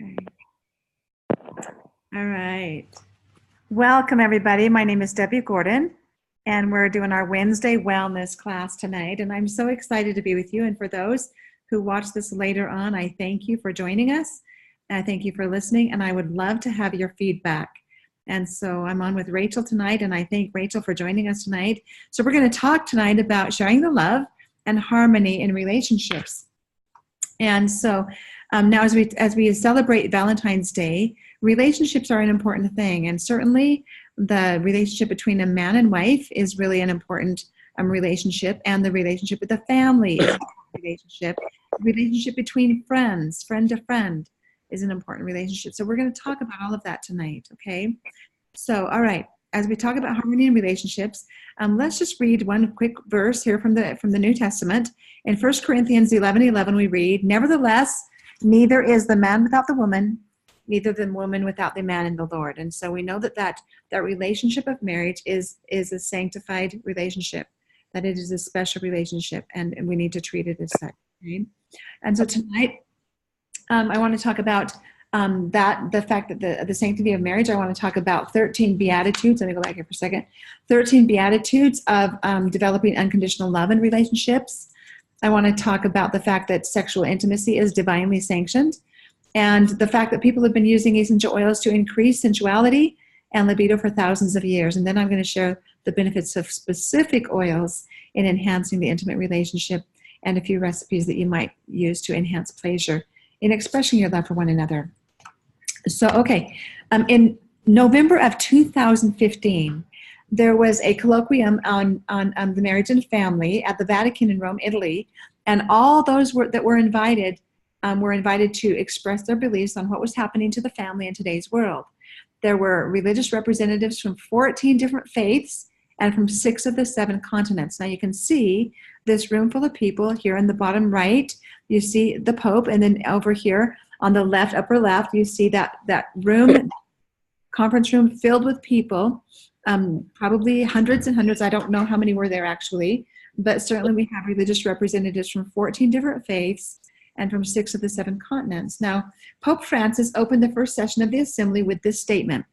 Okay. All right. Welcome, everybody. My name is Debbie Gordon, and we're doing our Wednesday wellness class tonight. And I'm so excited to be with you. And for those who watch this later on, I thank you for joining us. And I thank you for listening. And I would love to have your feedback. And so I'm on with Rachel tonight, and I thank Rachel for joining us tonight. So we're going to talk tonight about sharing the love and harmony in relationships. And so now as we celebrate Valentine's Day, relationships are an important thing. And certainly the relationship between a man and wife is really an important relationship, and the relationship with the family is an important relationship. The relationship between friends, friend to friend, is an important relationship. So we're going to talk about all of that tonight, okay? So, all right, as we talk about harmony in relationships, let's just read one quick verse here from the New Testament. In 1 Corinthians 11:11, we read, "Nevertheless, neither is the man without the woman, neither the woman without the man in the Lord." And so we know that relationship of marriage is a sanctified relationship, that it is a special relationship, and we need to treat it as such. Okay? And so tonight, I want to talk about the fact that the sanctity of marriage. I want to talk about 13 Beatitudes. Let me go back here for a second. 13 Beatitudes of developing unconditional love in relationships. I want to talk about the fact that sexual intimacy is divinely sanctioned, and the fact that people have been using essential oils to increase sensuality and libido for thousands of years. And then I'm going to share the benefits of specific oils in enhancing the intimate relationship, and a few recipes that you might use to enhance pleasure in expressing your love for one another. So, okay, in November of 2015, there was a colloquium on the marriage and family at the Vatican in Rome, Italy, and all those that were invited to express their beliefs on what was happening to the family in today's world. There were religious representatives from 14 different faiths and from 6 of the 7 continents. Now you can see this room full of people. Here in the bottom right, you see the Pope, and then over here on the left, upper left, you see that room, conference room filled with people, probably hundreds and hundreds. I don't know how many were there actually, but certainly we have religious representatives from 14 different faiths and from 6 of the 7 continents. Now, Pope Francis opened the first session of the assembly with this statement: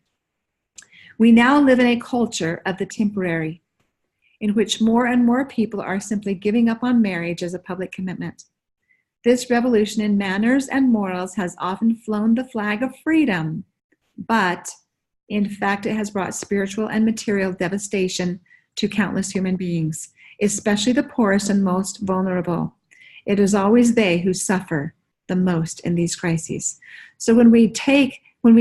"We now live in a culture of the temporary, in which more and more people are simply giving up on marriage as a public commitment. This revolution in manners and morals has often flown the flag of freedom, but in fact it has brought spiritual and material devastation to countless human beings, especially the poorest and most vulnerable. It is always they who suffer the most in these crises." So when we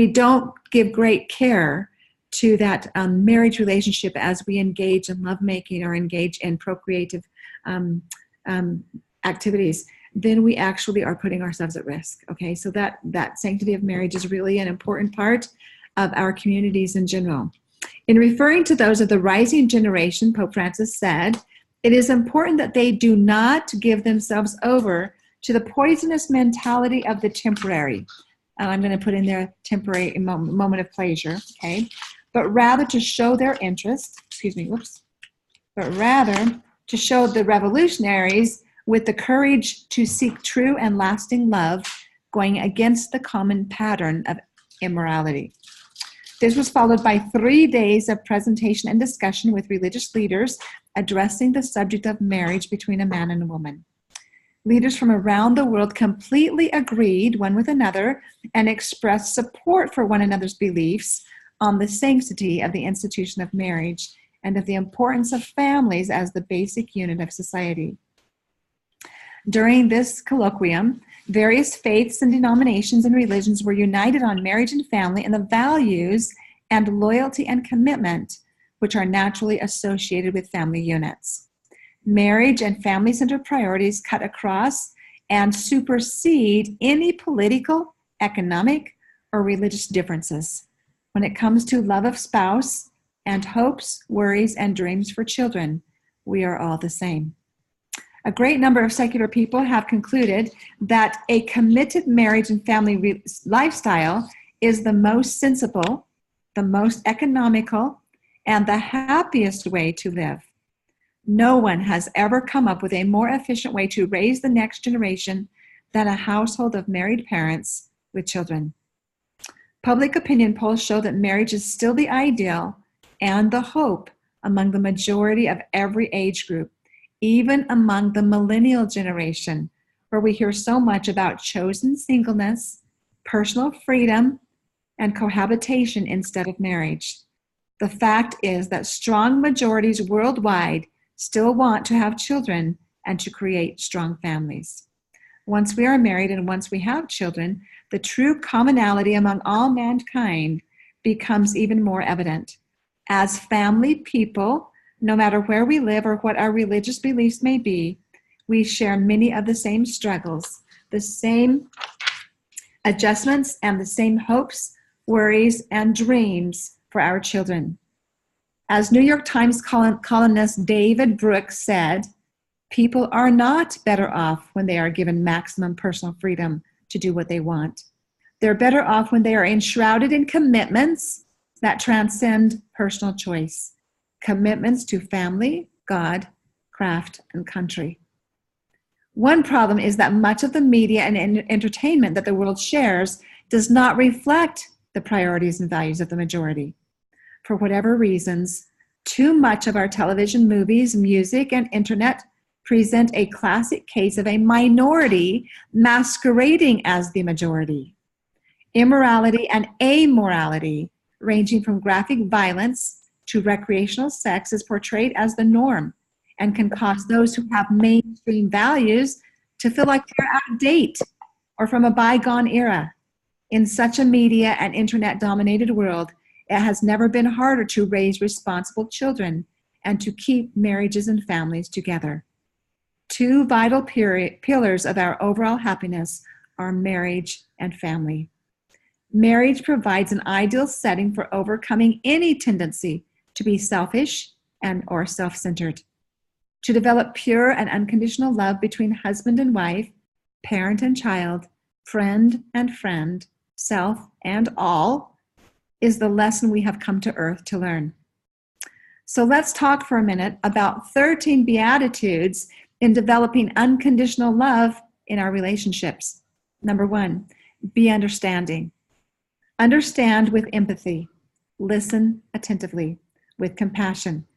don't give great care to that marriage relationship as we engage in lovemaking or engage in procreative activities, then we actually are putting ourselves at risk. Okay, so that sanctity of marriage is really an important part of our communities in general. In referring to those of the rising generation, Pope Francis said, "It is important that they do not give themselves over to the poisonous mentality of the temporary." And I'm going to put in there temporary moment of pleasure, okay? But rather to show their interest, but rather to show the revolutionaries with the courage to seek true and lasting love, going against the common pattern of immorality. This was followed by 3 days of presentation and discussion with religious leaders addressing the subject of marriage between a man and a woman. Leaders from around the world completely agreed one with another and expressed support for one another's beliefs on the sanctity of the institution of marriage and of the importance of families as the basic unit of society. During this colloquium, various faiths and denominations and religions were united on marriage and family and the values and loyalty and commitment which are naturally associated with family units. Marriage and family-centered priorities cut across and supersede any political, economic, or religious differences when it comes to love of spouse and hopes, worries, and dreams for children. We are all the same. A great number of secular people have concluded that a committed marriage and family lifestyle is the most sensible, the most economical, and the happiest way to live. No one has ever come up with a more efficient way to raise the next generation than a household of married parents with children. Public opinion polls show that marriage is still the ideal and the hope among the majority of every age group, even among the millennial generation, where we hear so much about chosen singleness, personal freedom, and cohabitation instead of marriage. The fact is that strong majorities worldwide still want to have children and to create strong families. Once we are married and once we have children, the true commonality among all mankind becomes even more evident. As family people, no matter where we live or what our religious beliefs may be, we share many of the same struggles, the same adjustments, and the same hopes, worries, and dreams for our children. As New York Times columnist David Brooks said, people are not better off when they are given maximum personal freedom to do what they want. They're better off when they are enshrouded in commitments that transcend personal choice. Commitments to family, God, craft, and country. One problem is that much of the media and entertainment that the world shares does not reflect the priorities and values of the majority. For whatever reasons, too much of our television, movies, music, and internet present a classic case of a minority masquerading as the majority. Immorality and amorality, ranging from graphic violence to recreational sex, is portrayed as the norm and can cause those who have mainstream values to feel like they're out of date or from a bygone era. In such a media and internet-dominated world, it has never been harder to raise responsible children and to keep marriages and families together. Two vital pillars of our overall happiness are marriage and family. Marriage provides an ideal setting for overcoming any tendency to be selfish or self-centered, to develop pure and unconditional love between husband and wife, parent and child, friend and friend, self and all, is the lesson we have come to earth to learn. So let's talk for a minute about 13 Beatitudes in developing unconditional love in our relationships. Number 1, be understanding. Understand with empathy. Listen attentively with compassion.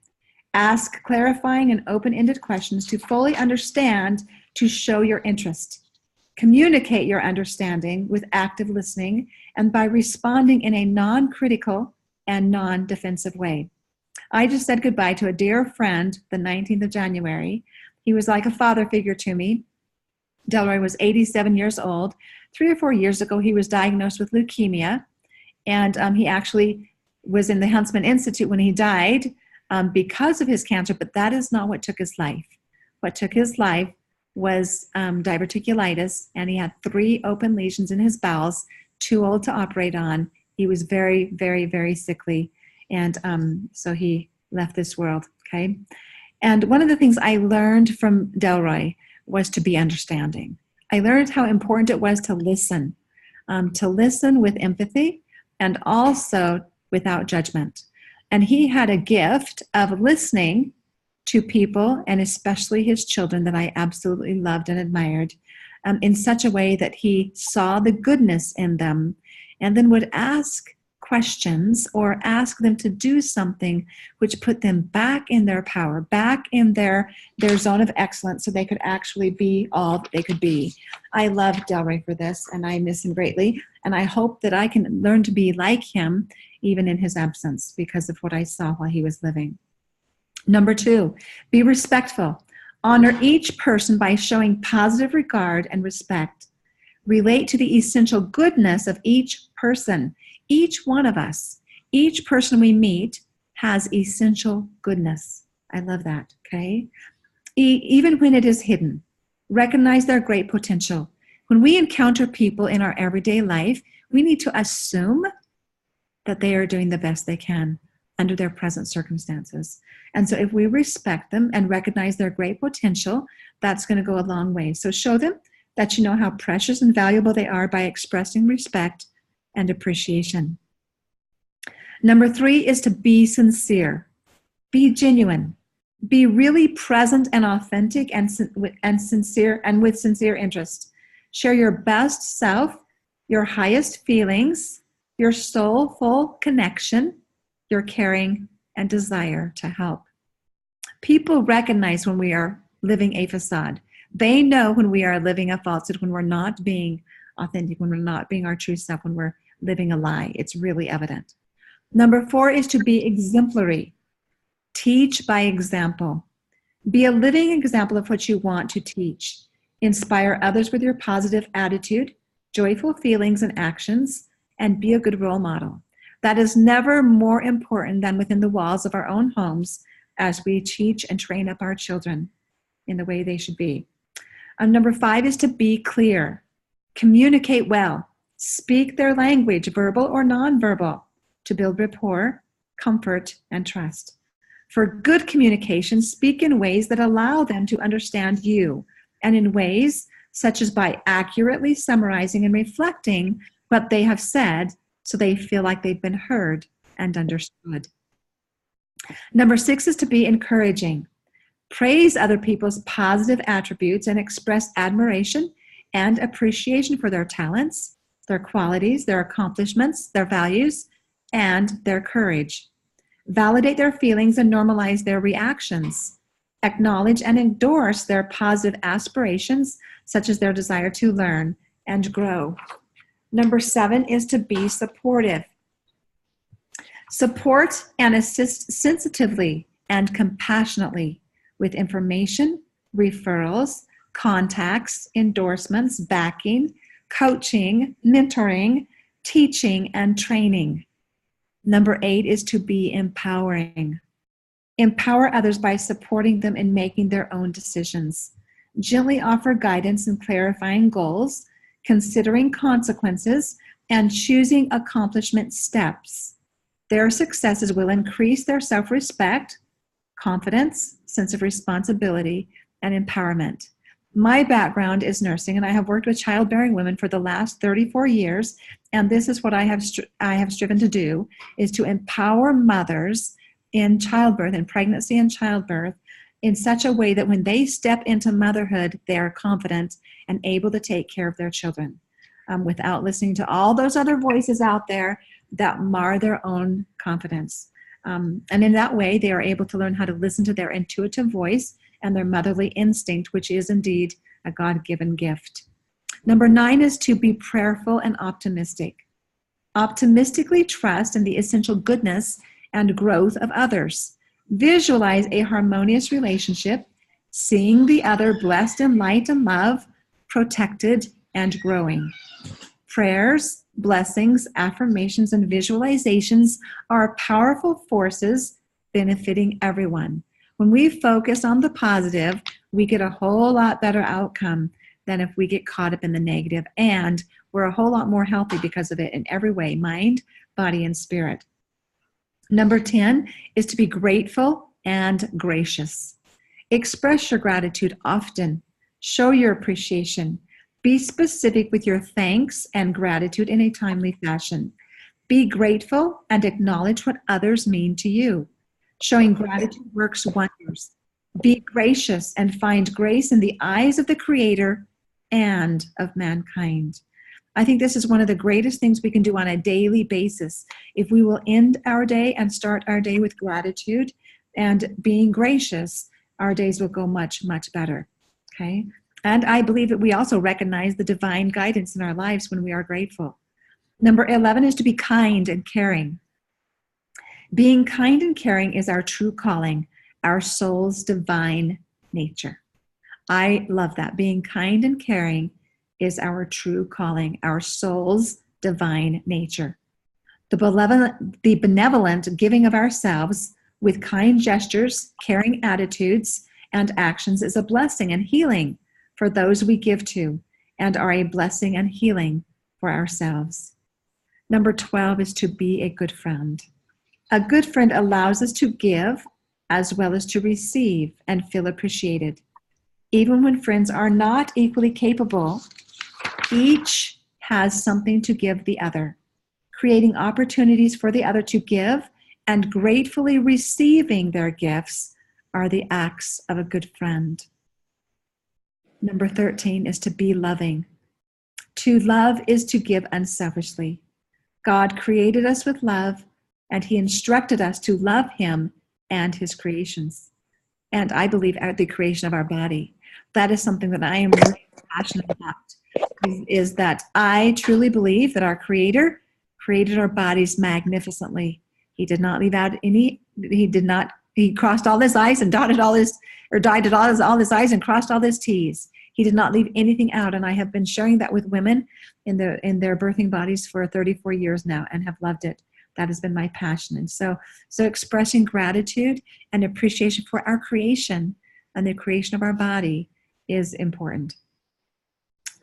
Ask clarifying and open-ended questions to fully understand, to show your interest. Communicate your understanding with active listening and by responding in a non-critical and non-defensive way. I just said goodbye to a dear friend the 19th of January. He was like a father figure to me. Delroy was 87 years old. 3 or 4 years ago, he was diagnosed with leukemia, and he actually was in the Huntsman Institute when he died because of his cancer, but that is not what took his life. What took his life was diverticulitis, and he had 3 open lesions in his bowels, too old to operate on. He was very, very, very sickly, and so he left this world, okay? And one of the things I learned from Delroy was to be understanding. I learned how important it was to listen with empathy and also without judgment. And he had a gift of listening to people, and especially his children, that I absolutely loved and admired, in such a way that he saw the goodness in them and then would ask questions or ask them to do something which put them back in their power, back in their zone of excellence, so they could actually be all that they could be. I love Delroy for this, and I miss him greatly, and I hope that I can learn to be like him even in his absence because of what I saw while he was living. Number 2, be respectful. Honor each person by showing positive regard and respect. Relate to the essential goodness of each person. Each one of us, each person we meet has essential goodness. I love that, okay? Even when it is hidden, recognize their great potential. When we encounter people in our everyday life, we need to assume that they are doing the best they can under their present circumstances. And so if we respect them and recognize their great potential, that's going to go a long way. So show them that you know how precious and valuable they are by expressing respect and appreciation. Number 3 is to be sincere. Be genuine. Be really present and authentic and sincere, and with sincere interest. Share your best self, your highest feelings, your soulful connection, your caring, and desire to help. People recognize when we are living a facade. They know when we are living a falsehood, when we're not being authentic, when we're not being our true self, when we're living a lie. It's really evident. Number 4 is to be exemplary. Teach by example. Be a living example of what you want to teach. Inspire others with your positive attitude, joyful feelings and actions, and be a good role model. That is never more important than within the walls of our own homes as we teach and train up our children in the way they should be. Number 5 is to be clear. Communicate well. Speak their language, verbal or nonverbal, to build rapport, comfort, and trust. For good communication, speak in ways that allow them to understand you, and in ways such as by accurately summarizing and reflecting what they have said so they feel like they've been heard and understood. Number 6 is to be encouraging. Praise other people's positive attributes and express admiration and appreciation for their talents, their qualities, their accomplishments, their values, and their courage. Validate their feelings and normalize their reactions. Acknowledge and endorse their positive aspirations, such as their desire to learn and grow. Number 7 is to be supportive. Support and assist sensitively and compassionately with information, referrals, contacts, endorsements, backing, coaching, mentoring, teaching, and training. Number 8 is to be empowering. Empower others by supporting them in making their own decisions. Gently offer guidance in clarifying goals, considering consequences, and choosing accomplishment steps. Their successes will increase their self-respect, confidence, sense of responsibility, and empowerment. My background is nursing, and I have worked with childbearing women for the last 34 years, and this is what I have striven to do, is to empower mothers in childbirth, in pregnancy and childbirth, in such a way that when they step into motherhood, they are confident and able to take care of their children without listening to all those other voices out there that mar their own confidence. And in that way, they are able to learn how to listen to their intuitive voice and their motherly instinct, which is indeed a God-given gift. Number 9 is to be prayerful and optimistic. Optimistically trust in the essential goodness and growth of others. Visualize a harmonious relationship, seeing the other blessed in light and love, protected and growing. Prayers, blessings, affirmations, and visualizations are powerful forces benefiting everyone. When we focus on the positive, we get a whole lot better outcome than if we get caught up in the negative, and we're a whole lot more healthy because of it in every way, mind, body, and spirit. Number 10 is to be grateful and gracious. Express your gratitude often. Show your appreciation. Be specific with your thanks and gratitude in a timely fashion. Be grateful and acknowledge what others mean to you. Showing gratitude works wonders. Be gracious and find grace in the eyes of the Creator and of mankind. I think this is one of the greatest things we can do on a daily basis. If we will end our day and start our day with gratitude and being gracious, our days will go much, much better. Okay? And I believe that we also recognize the divine guidance in our lives when we are grateful. Number 11 is to be kind and caring. Being kind and caring is our true calling, our soul's divine nature. I love that. Being kind and caring is our true calling, our soul's divine nature. The benevolent giving of ourselves with kind gestures, caring attitudes, and actions is a blessing and healing for those we give to, and are a blessing and healing for ourselves. Number 12 is to be a good friend. A good friend allows us to give as well as to receive and feel appreciated. Even when friends are not equally capable, each has something to give the other. Creating opportunities for the other to give and gratefully receiving their gifts are the acts of a good friend. Number 13 is to be loving. To love is to give unselfishly. God created us with love, and he instructed us to love him and his creations. And I believe at the creation of our body. That is something that I am really passionate about, is that I truly believe that our Creator created our bodies magnificently. He did not leave out any, he crossed all his I's and dotted all his, or dotted all his I's and crossed all his T's. He did not leave anything out. And I have been sharing that with women in their birthing bodies for 34 years now and have loved it. That has been my passion. And so expressing gratitude and appreciation for our creation and the creation of our body is important.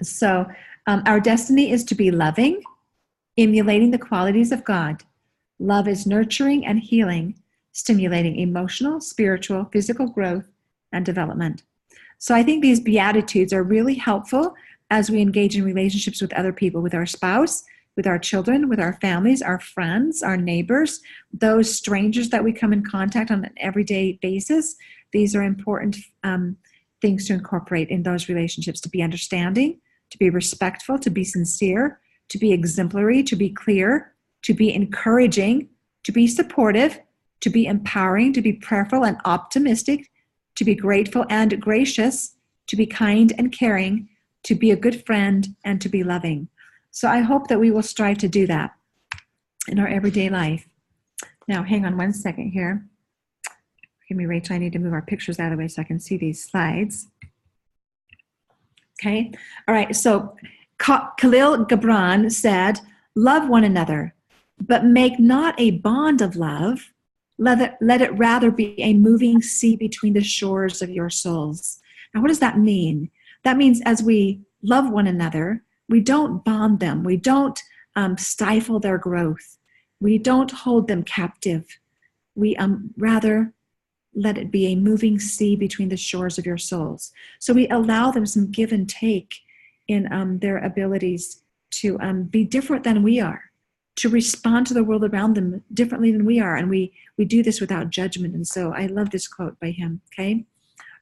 So our destiny is to be loving, emulating the qualities of God. Love is nurturing and healing, stimulating emotional, spiritual, physical growth and development. So I think these Beatitudes are really helpful as we engage in relationships with other people, with our spouse, with our children, with our families, our friends, our neighbors, those strangers that we come in contact on an everyday basis. These are important things to incorporate in those relationships, to be understanding, to be respectful, to be sincere, to be exemplary, to be clear, to be encouraging, to be supportive, to be empowering, to be prayerful and optimistic, to be grateful and gracious, to be kind and caring, to be a good friend, and to be loving. So I hope that we will strive to do that in our everyday life. Now, hang on one second here. Give me, Rachel, I need to move our pictures out of the way so I can see these slides. Okay. All right. So Khalil Gibran said, love one another, but make not a bond of love. Let it rather be a moving sea between the shores of your souls. Now, what does that mean? That means as we love one another, we don't bond them. We don't stifle their growth. We don't hold them captive. We rather let it be a moving sea between the shores of your souls. So we allow them some give and take in their abilities to be different than we are, to respond to the world around them differently than we are. And we do this without judgment. And so I love this quote by him, okay?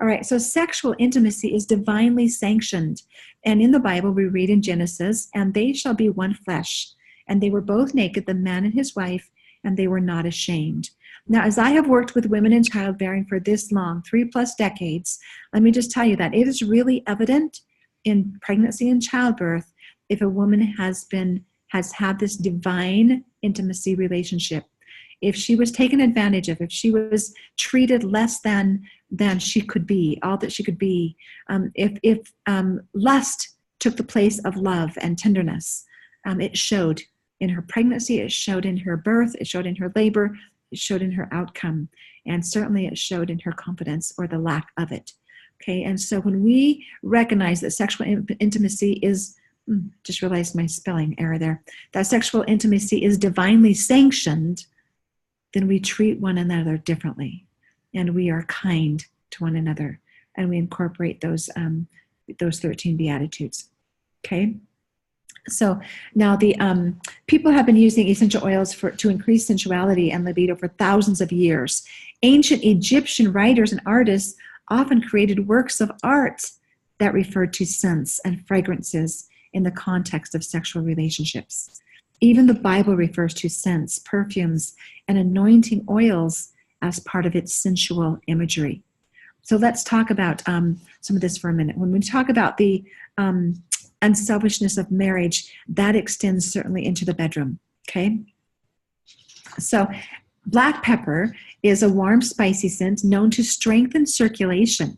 All right, so sexual intimacy is divinely sanctioned. And in the Bible, we read in Genesis, and they shall be one flesh. And they were both naked, the man and his wife, and they were not ashamed. Now, as I have worked with women in childbearing for this long, 3+ decades, let me just tell you that it is really evident in pregnancy and childbirth if a woman has had this divine intimacy relationship. If she was taken advantage of, if she was treated less than she could be, all that she could be, if lust took the place of love and tenderness, it showed in her pregnancy, it showed in her birth, it showed in her labor, it showed in her outcome, and certainly it showed in her confidence or the lack of it. Okay, and so when we recognize that sexual intimacy is, just realized my spelling error there, that sexual intimacy is divinely sanctioned, then we treat one another differently, and we are kind to one another, and we incorporate those 13 Beatitudes. Okay. So now the people have been using essential oils to increase sensuality and libido for thousands of years. Ancient Egyptian writers and artists often created works of art that referred to scents and fragrances in the context of sexual relationships. Even the Bible refers to scents, perfumes, and anointing oils as part of its sensual imagery. So let's talk about some of this for a minute. When we talk about the unselfishness of marriage, that extends certainly into the bedroom, okay? So black pepper is a warm, spicy scent known to strengthen circulation.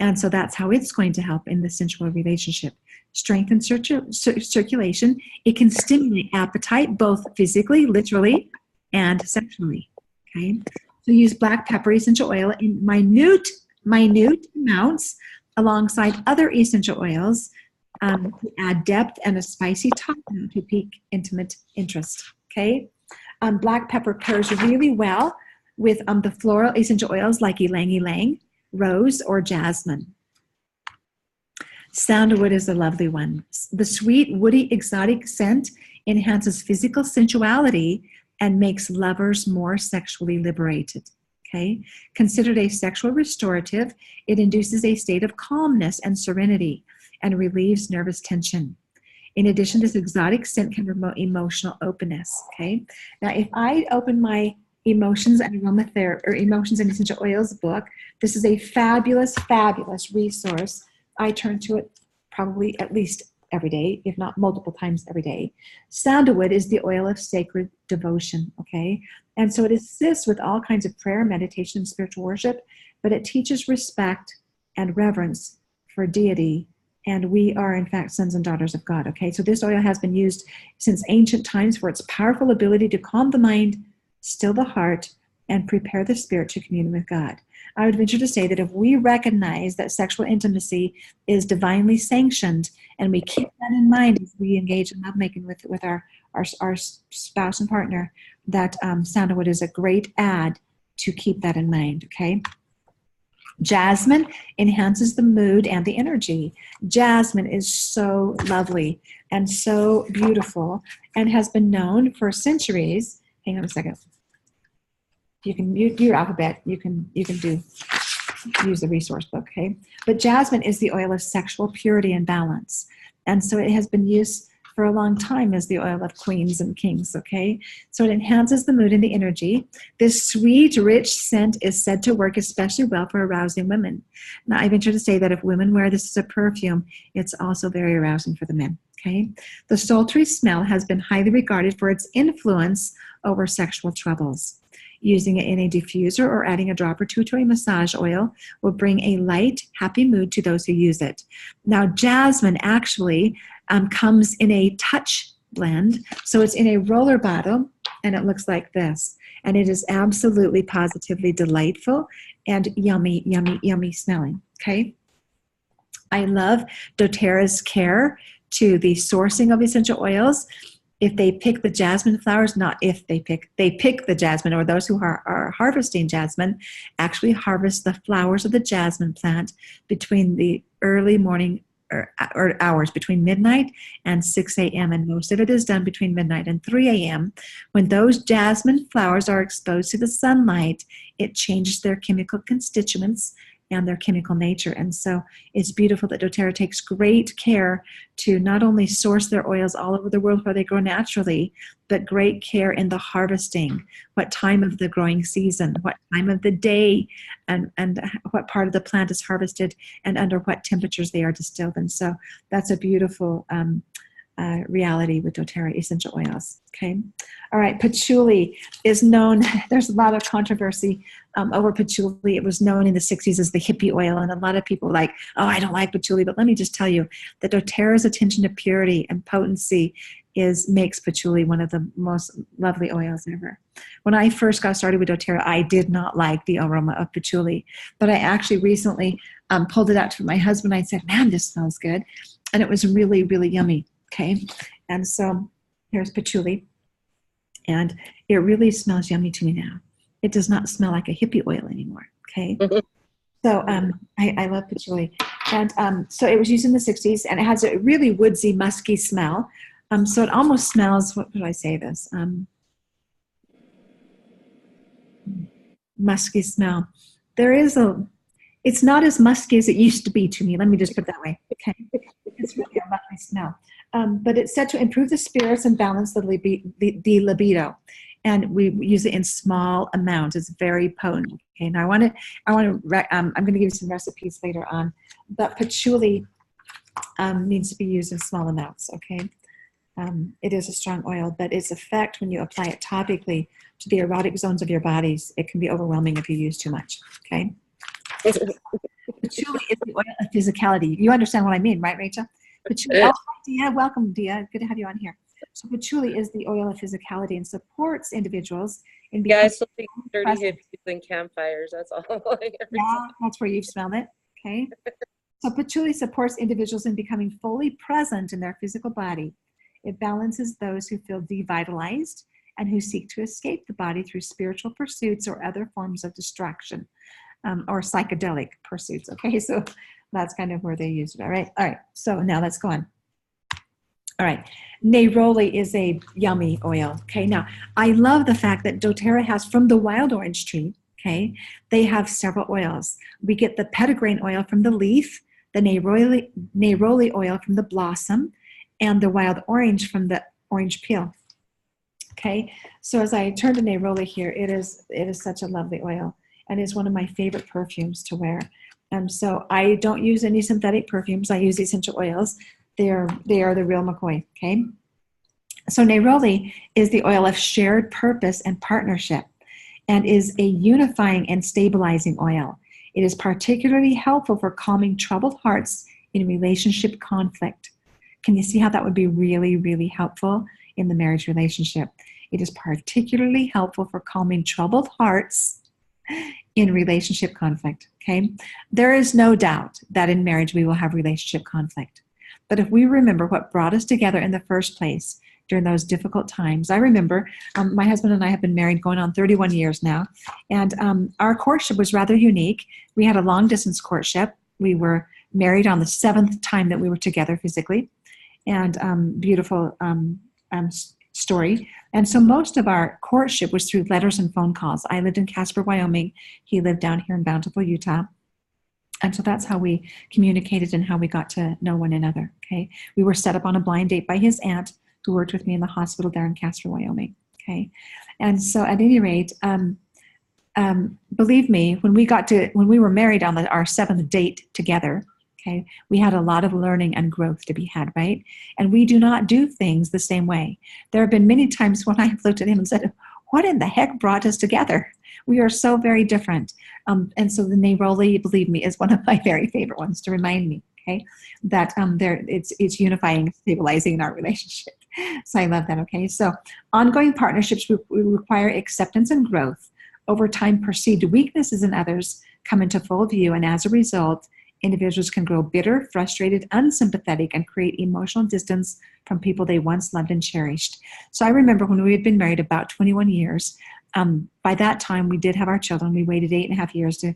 And so that's how it's going to help in the sensual relationship. Strengthen circulation. It can stimulate appetite, both physically, literally, and sexually, okay? So use black pepper essential oil in minute amounts alongside other essential oils to add depth and a spicy top note to pique intimate interest, okay? Black pepper pairs really well with the floral essential oils like ylang ylang, rose, or jasmine. Sandalwood is a lovely one. The sweet, woody, exotic scent enhances physical sensuality and makes lovers more sexually liberated. Okay? Considered a sexual restorative, it induces a state of calmness and serenity and relieves nervous tension. In addition, this exotic scent can promote emotional openness. Okay. Now, if I open my emotions and aromatherapy or emotions and essential oils book, this is a fabulous, fabulous resource. I turn to it probably at least every day, if not multiple times every day. Sandalwood is the oil of sacred devotion, okay? And so it assists with all kinds of prayer, meditation, and spiritual worship, but it teaches respect and reverence for deity. And we are, in fact, sons and daughters of God, okay? So this oil has been used since ancient times for its powerful ability to calm the mind, still the heart, and prepare the spirit to commune with God. I would venture to say that if we recognize that sexual intimacy is divinely sanctioned, and we keep that in mind as we engage in lovemaking with our spouse and partner, that sandalwood is a great add to keep that in mind, okay? Jasmine enhances the mood and the energy. Jasmine is so lovely and so beautiful and has been known for centuries. Hang on a second. You can mute your alphabet. You can use the resource book, okay? But jasmine is the oil of sexual purity and balance. And so it has been used for a long time as the oil of queens and kings, okay? So it enhances the mood and the energy. This sweet, rich scent is said to work especially well for arousing women. Now, I venture to say that if women wear this as a perfume, it's also very arousing for the men, okay? The sultry smell has been highly regarded for its influence over sexual troubles. Using it in a diffuser or adding a drop or two to a massage oil will bring a light, happy mood to those who use it. Now, jasmine actually comes in a touch blend. So it's in a roller bottle, and it looks like this. And it is absolutely, positively delightful and yummy, yummy, yummy smelling, okay? I love doTERRA's care to the sourcing of essential oils. If they pick the jasmine flowers, not if they pick the jasmine, or those who are harvesting jasmine actually harvest the flowers of the jasmine plant between the early morning or hours, between midnight and 6 a.m. And most of it is done between midnight and 3 a.m. When those jasmine flowers are exposed to the sunlight, it changes their chemical constituents and their chemical nature. And so it's beautiful that doTERRA takes great care to not only source their oils all over the world where they grow naturally, but great care in the harvesting, what time of the growing season, what time of the day, and what part of the plant is harvested, and under what temperatures they are distilled. And so that's a beautiful reality with doTERRA essential oils. Okay. All right. Patchouli is known. There's a lot of controversy over patchouli. It was known in the 60s as the hippie oil. And a lot of people like, oh, I don't like patchouli. But let me just tell you that doTERRA's attention to purity and potency makes patchouli one of the most lovely oils ever. When I first got started with doTERRA, I did not like the aroma of patchouli. But I actually recently pulled it out to my husband. I said, man, this smells good. And it was really, really yummy. Okay, and so here's patchouli, and it really smells yummy to me now. It does not smell like a hippie oil anymore. Okay, so I love patchouli, and so it was used in the 60s, and it has a really woodsy, musky smell. So it almost smells. What would I say this? Musky smell. It's not as musky as it used to be to me. Let me just put it that way. Okay, it's really a lovely smell. But it's said to improve the spirits and balance the libido, and we use it in small amounts. It's very potent. Okay, now I'm going to give you some recipes later on, but patchouli needs to be used in small amounts. Okay, it is a strong oil, but its effect when you apply it topically to the erotic zones of your bodies, it can be overwhelming if you use too much. Okay. Patchouli is the oil of physicality. You understand what I mean, right, Rachel? Patchouli. Oh, Dia, welcome, Dia. Good to have you on here. So patchouli is the oil of physicality and supports individuals in becoming. Yeah, I still think dirty hippies and campfires. That's all. Yeah, that's where you've smelled it. Okay. So patchouli supports individuals in becoming fully present in their physical body. It balances those who feel devitalized and who seek to escape the body through spiritual pursuits or other forms of distraction. Or psychedelic pursuits. Okay, so that's kind of where they use it. All right. So now let's go on. All right, neroli is a yummy oil. Okay, now I love the fact that doTERRA has from the wild orange tree. Okay, they have several oils. We get the petitgrain oil from the leaf, the neroli oil from the blossom, and the wild orange from the orange peel. Okay, so as I turn to Neroli here, it is such a lovely oil, and is one of my favorite perfumes to wear. So I don't use any synthetic perfumes. I use essential oils. They are the real McCoy. Okay, so Neroli is the oil of shared purpose and partnership, and is a unifying and stabilizing oil. It is particularly helpful for calming troubled hearts in relationship conflict. Can you see how that would be really, really helpful in the marriage relationship? It is particularly helpful for calming troubled hearts in relationship conflict, okay? There is no doubt that in marriage we will have relationship conflict. But if we remember what brought us together in the first place during those difficult times, I remember my husband and I have been married going on 31 years now, and our courtship was rather unique. We had a long-distance courtship. We were married on the 7th time that we were together physically, and beautiful story. And so most of our courtship was through letters and phone calls. I lived in Casper, Wyoming. He lived down here in Bountiful, Utah. And so that's how we communicated and how we got to know one another, okay? We were set up on a blind date by his aunt, who worked with me in the hospital there in Casper, Wyoming, okay? And so at any rate, believe me, when we were married on our 7th date together, okay, we had a lot of learning and growth to be had, right? And we do not do things the same way. There have been many times when I have looked at him and said, what in the heck brought us together? We are so very different. And so the Neroli, believe me, is one of my very favorite ones to remind me, okay, that it's unifying, stabilizing in our relationship. So I love that, okay? So ongoing partnerships require acceptance and growth. Over time, perceived weaknesses in others come into full view, and as a result, individuals can grow bitter, frustrated, unsympathetic, and create emotional distance from people they once loved and cherished. So I remember when we had been married about 21 years, by that time we did have our children. We waited 8.5 years to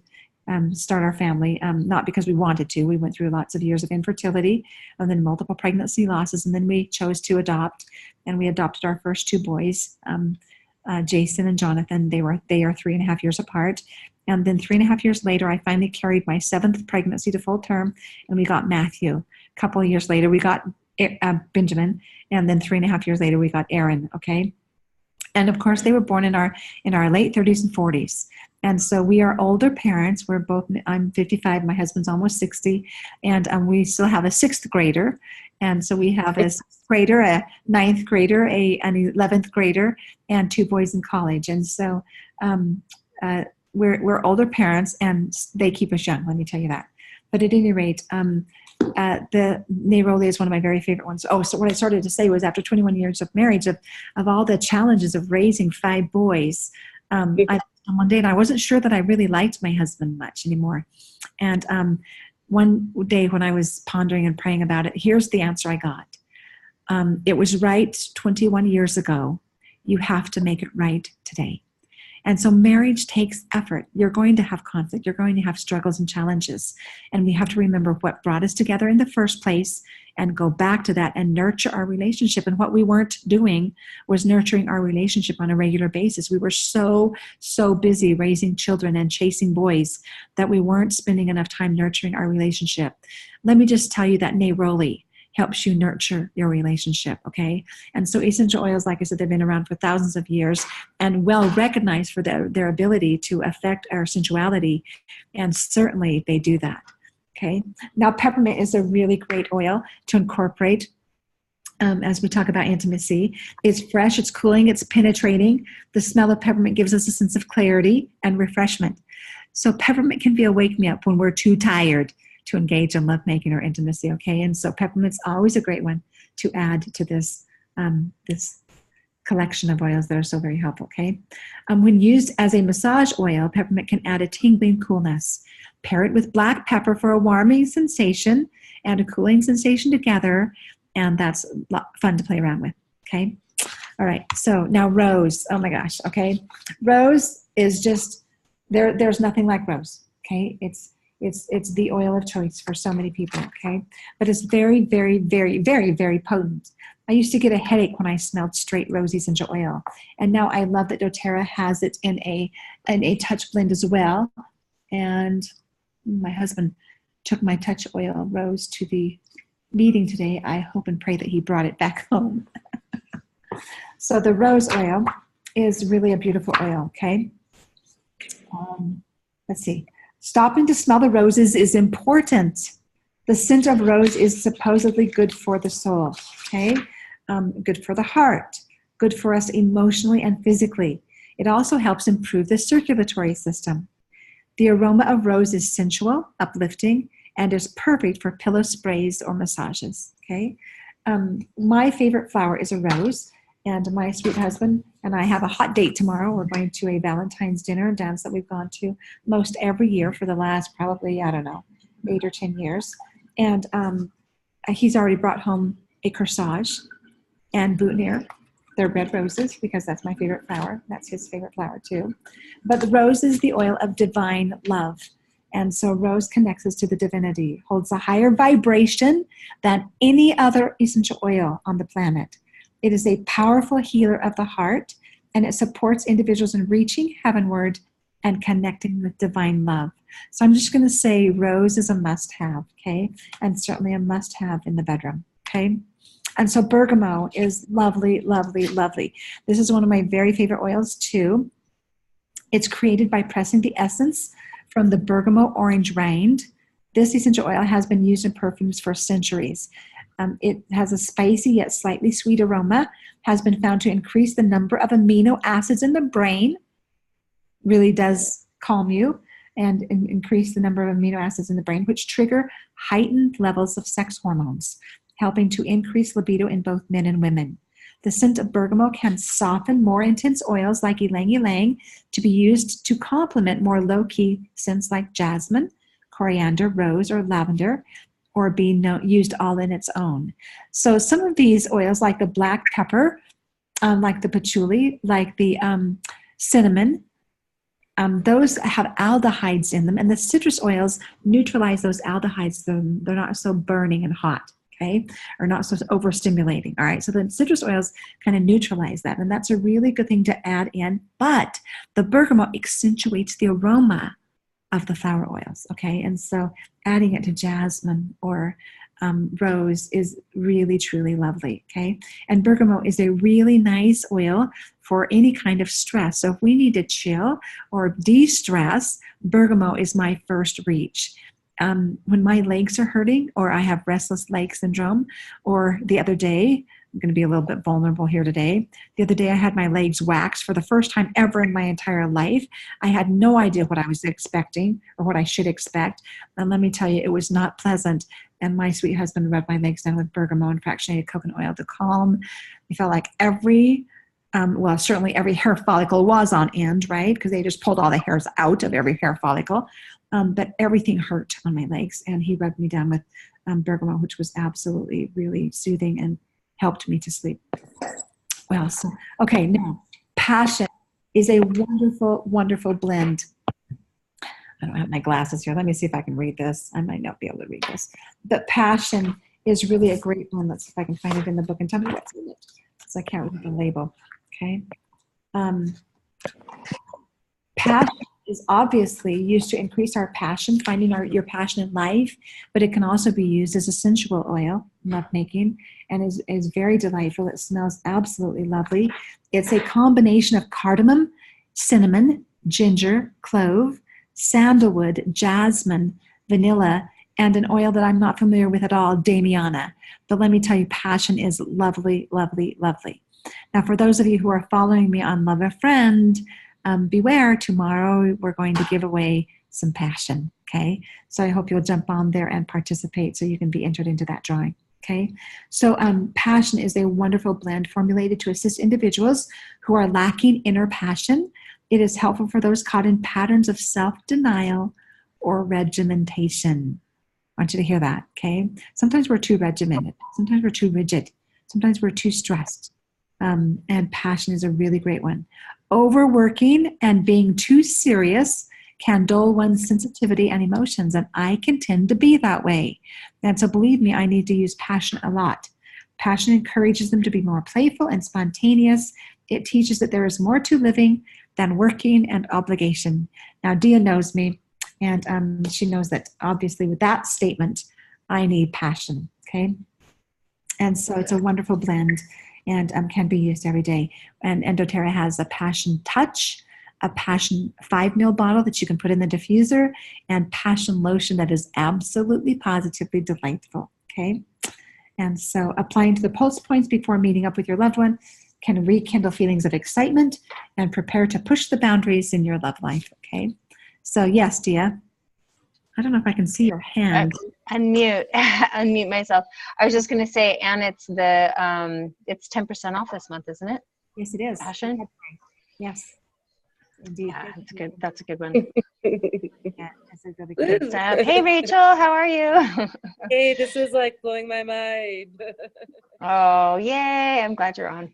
start our family, not because we wanted to. We went through lots of years of infertility and then multiple pregnancy losses, and then we chose to adopt, and we adopted our first 2 boys, Jason and Jonathan. They are 3.5 years apart. And then 3.5 years later, I finally carried my 7th pregnancy to full term, and we got Matthew. A couple of years later, we got Benjamin, and then 3.5 years later, we got Aaron, okay? And of course, they were born in our late 30s and 40s. And so we are older parents. I'm 55, my husband's almost 60, and we still have a 6th grader. And so we have a 6th grader, a 9th grader, an 11th grader, and 2 boys in college. And so we're older parents, and they keep us young, let me tell you that. But at any rate, the Neroli is one of my very favorite ones. Oh, so what I started to say was, after 21 years of marriage, of all the challenges of raising 5 boys, one day, and I wasn't sure that I really liked my husband much anymore. And one day when I was pondering and praying about it, here's the answer I got. It was right 21 years ago. You have to make it right today. And so marriage takes effort. You're going to have conflict. You're going to have struggles and challenges. And we have to remember what brought us together in the first place and go back to that and nurture our relationship. And what we weren't doing was nurturing our relationship on a regular basis. We were so busy raising children and chasing boys that we weren't spending enough time nurturing our relationship. Let me just tell you that Neroli helps you nurture your relationship, okay? And so essential oils, like I said, they've been around for thousands of years and well recognized for their ability to affect our sensuality, and certainly they do that, okay? Now, peppermint is a really great oil to incorporate as we talk about intimacy. It's fresh, it's cooling, it's penetrating. The smell of peppermint gives us a sense of clarity and refreshment. So peppermint can be a wake-me-up when we're too tired to engage in lovemaking or intimacy, okay? And so peppermint's always a great one to add to this collection of oils that are so very helpful, okay? When used as a massage oil, peppermint can add a tingling coolness. Pair it with black pepper for a warming sensation and a cooling sensation together, and that's fun to play around with, okay? All right, so now rose. Oh my gosh, okay? Rose is just, there's nothing like rose, okay? It's the oil of choice for so many people, okay? But it's very, very, very, very, very potent. I used to get a headache when I smelled straight rose essential oil. And now I love that doTERRA has it in a touch blend as well. And my husband took my touch oil rose to the meeting today, I hope and pray that he brought it back home. So the rose oil is really a beautiful oil, okay? Let's see. Stopping to smell the roses is important. The scent of rose is supposedly good for the soul, okay? Good for the heart, good for us emotionally and physically. It also helps improve the circulatory system. The aroma of rose is sensual, uplifting, and is perfect for pillow sprays or massages, okay? My favorite flower is a rose, and my sweet husband and I have a hot date tomorrow. We're going to a Valentine's dinner and dance that we've gone to most every year for the last probably, I don't know, 8 or 10 years. And he's already brought home a corsage and boutonniere. They're red roses because that's my favorite flower. That's his favorite flower too. But the rose is the oil of divine love. And so rose connects us to the divinity, holds a higher vibration than any other essential oil on the planet. It is a powerful healer of the heart, and it supports individuals in reaching heavenward and connecting with divine love. So I'm just going to say rose is a must-have, okay? And certainly a must-have in the bedroom, okay? And so bergamot is lovely, lovely, lovely. This is one of my very favorite oils too. It's created by pressing the essence from the bergamot orange rind. This essential oil has been used in perfumes for centuries. It has a spicy yet slightly sweet aroma, has been found to increase the number of amino acids in the brain, really does calm you, and increase the number of amino acids in the brain, which trigger heightened levels of sex hormones, helping to increase libido in both men and women. The scent of bergamot can soften more intense oils like ylang ylang to be used to complement more low-key scents like jasmine, coriander, rose, or lavender, or be used all in its own. So some of these oils, like the black pepper, like the patchouli, like the cinnamon, those have aldehydes in them, and the citrus oils neutralize those aldehydes. They're not so burning and hot, okay, or not so overstimulating. All right, so the citrus oils kind of neutralize that, and that's a really good thing to add in. But the bergamot accentuates the aroma of the flower oils, okay? And so adding it to jasmine or rose is really, truly lovely, okay? And bergamot is a really nice oil for any kind of stress. So if we need to chill or de-stress, bergamot is my first reach. When my legs are hurting, or I have restless leg syndrome, or the other day, I'm going to be a little bit vulnerable here today. The other day I had my legs waxed for the first time ever in my entire life. I had no idea what I was expecting or what I should expect. And let me tell you, it was not pleasant. And my sweet husband rubbed my legs down with bergamot and fractionated coconut oil to calm. I felt like certainly every hair follicle was on end, right? Because they just pulled all the hairs out of every hair follicle. But everything hurt on my legs. And he rubbed me down with bergamot, which was absolutely really soothing and helped me to sleep. Well, so, okay, now, passion is a wonderful, wonderful blend. I don't have my glasses here. Let me see if I can read this. I might not be able to read this. But passion is really a great one. Let's see if I can find it in the book and tell me what's in it, because I can't read the label, okay? Passion is obviously used to increase our passion, finding your passion in life, but it can also be used as a sensual oil, lovemaking, and is very delightful. It smells absolutely lovely. It's a combination of cardamom, cinnamon, ginger, clove, sandalwood, jasmine, vanilla, and an oil that I'm not familiar with at all, Damiana. But let me tell you, passion is lovely, lovely, lovely. Now, for those of you who are following me on Love a Friend, beware, tomorrow we're going to give away some passion, okay? So I hope you'll jump on there and participate so you can be entered into that drawing, okay? So passion is a wonderful blend formulated to assist individuals who are lacking inner passion. It is helpful for those caught in patterns of self-denial or regimentation. I want you to hear that, okay? Sometimes we're too regimented. Sometimes we're too rigid. Sometimes we're too stressed. And passion is a really great one. Overworking and being too serious can dull one's sensitivity and emotions, and I can tend to be that way. And so believe me, I need to use passion a lot. Passion encourages them to be more playful and spontaneous. It teaches that there is more to living than working and obligation. Now, Dia knows me, and she knows that obviously with that statement, I need passion, Okay. And so it's a wonderful blend and can be used every day. And EndoTerra has a Passion Touch, a Passion 5 ml bottle that you can put in the diffuser, and Passion Lotion that is absolutely positively delightful. Okay. And so applying to the pulse points before meeting up with your loved one can rekindle feelings of excitement and prepare to push the boundaries in your love life. Okay. So yes, Dia. I don't know if I can see your hand. Unmute myself. I was just going to say, and it's 10% off this month, isn't it? Yes, it is. Passion. Yes, indeed. Yeah, that's good. That's a good one. Yeah, that's a really good. Hey, Rachel, how are you? Hey, this is like blowing my mind. Oh, yay! I'm glad you're on.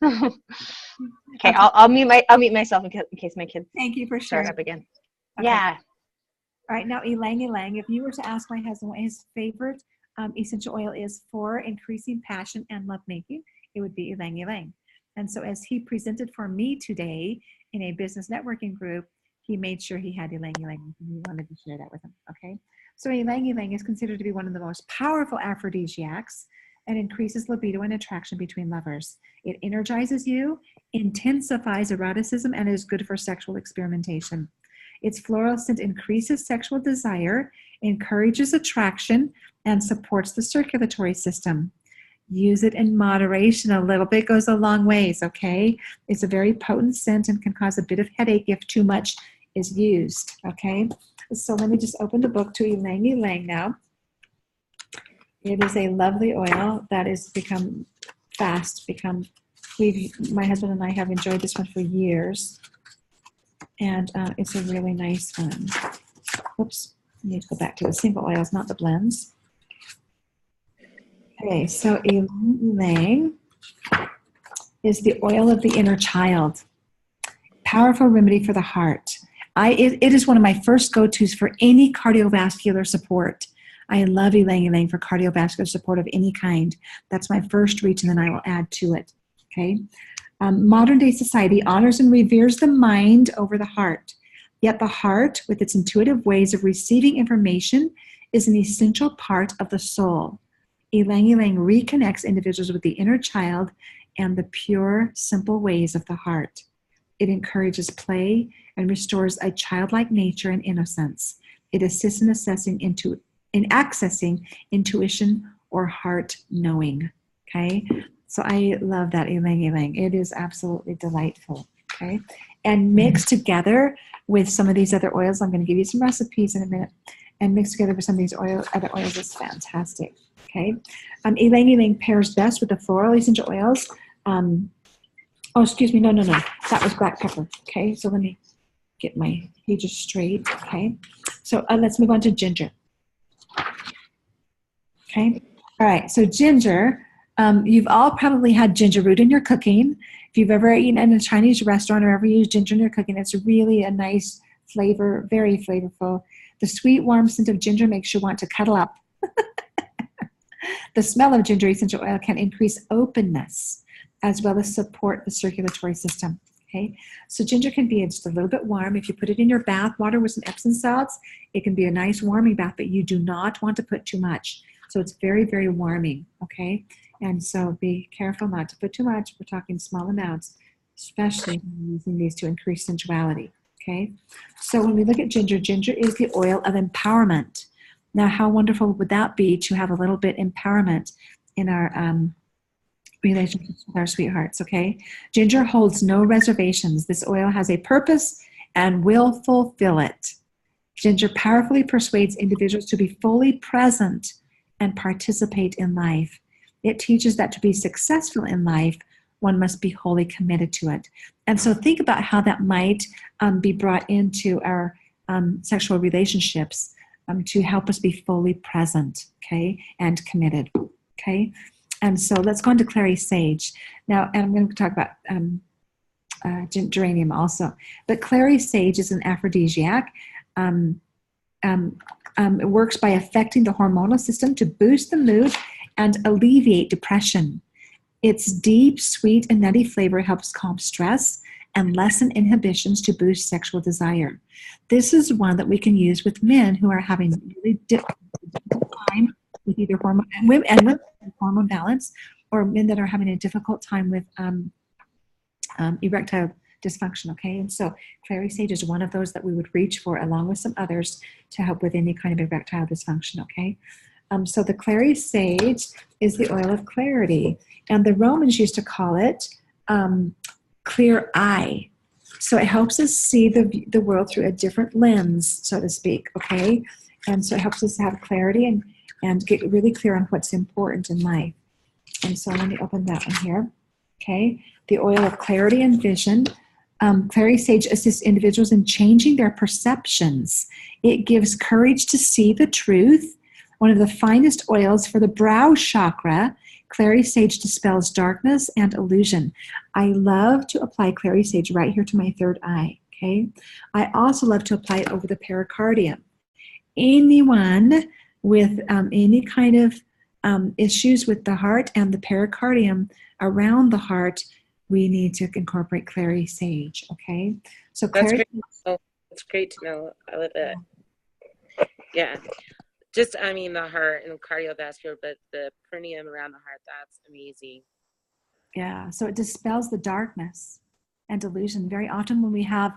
Okay, I'll mute myself in case my kids Thank you for start sharing. up again. Okay. Yeah. All right, now ylang ylang. If you were to ask my husband what his favorite essential oil is for increasing passion and lovemaking, it would be ylang ylang. And so as he presented for me today in a business networking group, he made sure he had ylang ylang. He wanted to share that with him. Okay. So ylang ylang is considered to be one of the most powerful aphrodisiacs and increases libido and attraction between lovers. It energizes you, intensifies eroticism, and is good for sexual experimentation. Its floral scent increases sexual desire, encourages attraction, and supports the circulatory system. Use it in moderation. A little bit goes a long ways, okay? It's a very potent scent and can cause a bit of headache if too much is used, okay? So let me just open the book to ylang ylang now. It is a lovely oil that has become my husband and I have enjoyed this one for years. And it's a really nice one. Whoops, I need to go back to the single oils, not the blends. Okay, so ylang ylang is the oil of the inner child. Powerful remedy for the heart. It is one of my first go-tos for any cardiovascular support. I love ylang ylang for cardiovascular support of any kind. That's my first reach, and then I will add to it. Okay. Modern day society honors and reveres the mind over the heart. Yet the heart, with its intuitive ways of receiving information, is an essential part of the soul. Ylang ylang reconnects individuals with the inner child and the pure, simple ways of the heart. It encourages play and restores a childlike nature and innocence. It assists in accessing intuition or heart knowing. Okay. So I love that ylang ylang. It is absolutely delightful, okay? And mixed together with some of these other oils, I'm going to give you some recipes in a minute, and mixed together with some of these other oils is fantastic, okay? Ylang ylang pairs best with the floral essential oils. No, that was black pepper, okay? So let me get my pages straight, okay? So let's move on to ginger, okay? All right, so ginger. You've all probably had ginger root in your cooking. If you've ever eaten in a Chinese restaurant or ever used ginger in your cooking, it's really a nice flavor, very flavorful. The sweet, warm scent of ginger makes you want to cuddle up. The smell of ginger essential oil can increase openness as well as support the circulatory system. Okay, so ginger can be just a little bit warm. If you put it in your bath water with some Epsom salts, it can be a nice warming bath, but you do not want to put too much. So it's very, very warming, okay? And so be careful not to put too much. We're talking small amounts, especially using these to increase sensuality, okay? So when we look at ginger, ginger is the oil of empowerment. Now, how wonderful would that be to have a little bit empowerment in our relationships with our sweethearts, okay? Ginger holds no reservations. This oil has a purpose and will fulfill it. Ginger powerfully persuades individuals to be fully present and participate in life. It teaches that to be successful in life, one must be wholly committed to it. And so think about how that might be brought into our sexual relationships to help us be fully present, okay, and committed, okay? And so let's go into clary sage. Now, and I'm going to talk about geranium also. But clary sage is an aphrodisiac. It works by affecting the hormonal system to boost the mood and alleviate depression. Its deep, sweet, and nutty flavor helps calm stress and lessen inhibitions to boost sexual desire. This is one that we can use with men who are having really difficult time with either hormone and women with hormone balance, or men that are having a difficult time with erectile dysfunction. Okay, and so clary sage is one of those that we would reach for, along with some others, to help with any kind of erectile dysfunction. Okay, so the clary sage is the oil of clarity, and the Romans used to call it clear eye. So it helps us see the world through a different lens, so to speak. Okay, and so it helps us have clarity and get really clear on what's important in life. And so let me open that one here. Okay, the oil of clarity and vision. Clary sage assists individuals in changing their perceptions. It gives courage to see the truth. One of the finest oils for the brow chakra, clary sage dispels darkness and illusion. I love to apply clary sage right here to my third eye. Okay, I also love to apply it over the pericardium. Anyone with any kind of issues with the heart and the pericardium around the heart, we need to incorporate clary sage. Okay, so That's clary. great. Oh, that's great to know. I love it. Yeah, just the heart and cardiovascular, but the perineum around the heart, that's amazing. Yeah, so it dispels the darkness and delusion. Very often when we have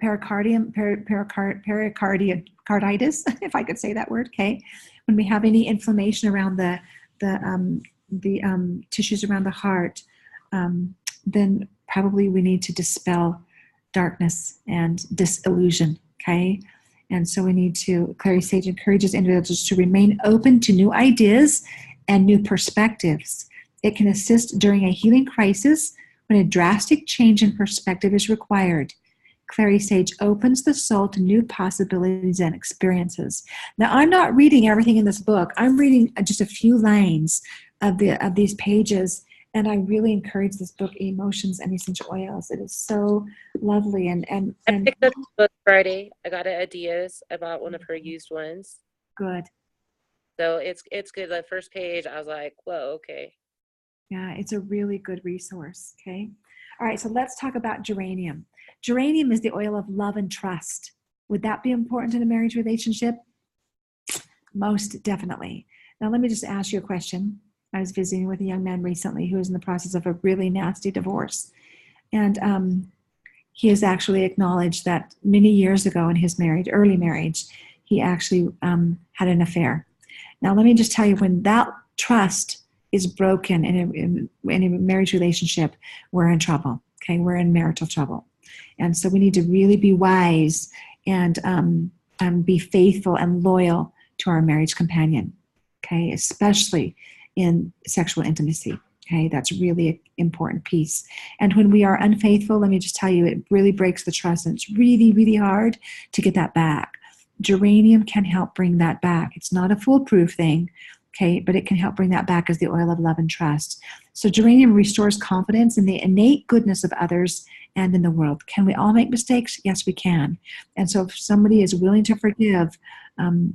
pericarditis, if I could say that word, okay, when we have any inflammation around the tissues around the heart, then probably we need to dispel darkness and disillusion, okay? And so we need to, clary sage encourages individuals to remain open to new ideas and new perspectives. It can assist during a healing crisis when a drastic change in perspective is required. Clary sage opens the soul to new possibilities and experiences. Now, I'm not reading everything in this book. I'm reading just a few lines of these pages, and I really encourage this book, Emotions and Essential Oils. It is so lovely. And I picked up the book Friday. I got ideas about one of her used ones. Good. So it's good. The first page, I was like, whoa, okay. Yeah, it's a really good resource. Okay. All right, so let's talk about geranium. Geranium is the oil of love and trust. Would that be important in a marriage relationship? Most definitely. Now, let me just ask you a question. I was visiting with a young man recently who is in the process of a really nasty divorce. And he has actually acknowledged that many years ago in his marriage, early marriage, he actually had an affair. Now, let me just tell you, when that trust is broken in a marriage relationship, we're in trouble. Okay, we're in marital trouble. And so we need to really be wise and be faithful and loyal to our marriage companion. Okay, especially in sexual intimacy. Okay, that's really an important piece. And when we are unfaithful, let me just tell you, it really breaks the trust, and it's really, really hard to get that back. Geranium can help bring that back. It's not a foolproof thing, okay, but it can help bring that back as the oil of love and trust. So geranium restores confidence in the innate goodness of others and in the world. Can we all make mistakes? Yes, we can. And so if somebody is willing to forgive,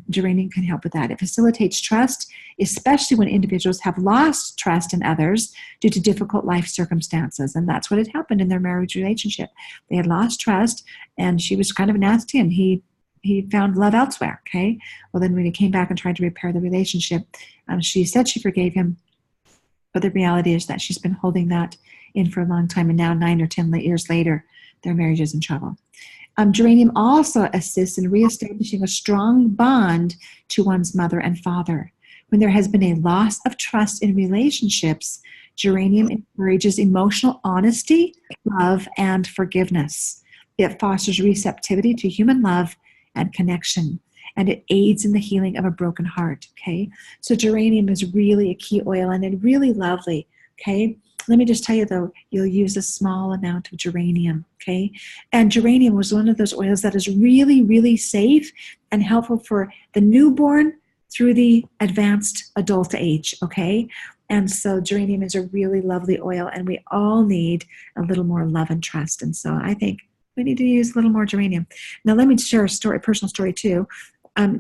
geranium can help with that. It facilitates trust, especially when individuals have lost trust in others due to difficult life circumstances. And that's what had happened in their marriage relationship. They had lost trust, and she was kind of nasty, and he found love elsewhere, okay? Well, then when he came back and tried to repair the relationship, she said she forgave him, but the reality is that she's been holding that in for a long time, and now 9 or 10 years later, their marriage is in trouble. Geranium also assists in reestablishing a strong bond to one's mother and father. When there has been a loss of trust in relationships, geranium encourages emotional honesty, love, and forgiveness. It fosters receptivity to human love and connection, and it aids in the healing of a broken heart, okay? So geranium is really a key oil, and it's really lovely, okay? Let me just tell you, though, you'll use a small amount of geranium, okay? And geranium was one of those oils that is really, really safe and helpful for the newborn through the advanced adult age, okay? And so geranium is a really lovely oil, and we all need a little more love and trust. And so I think we need to use a little more geranium. Now, let me share a personal story, too.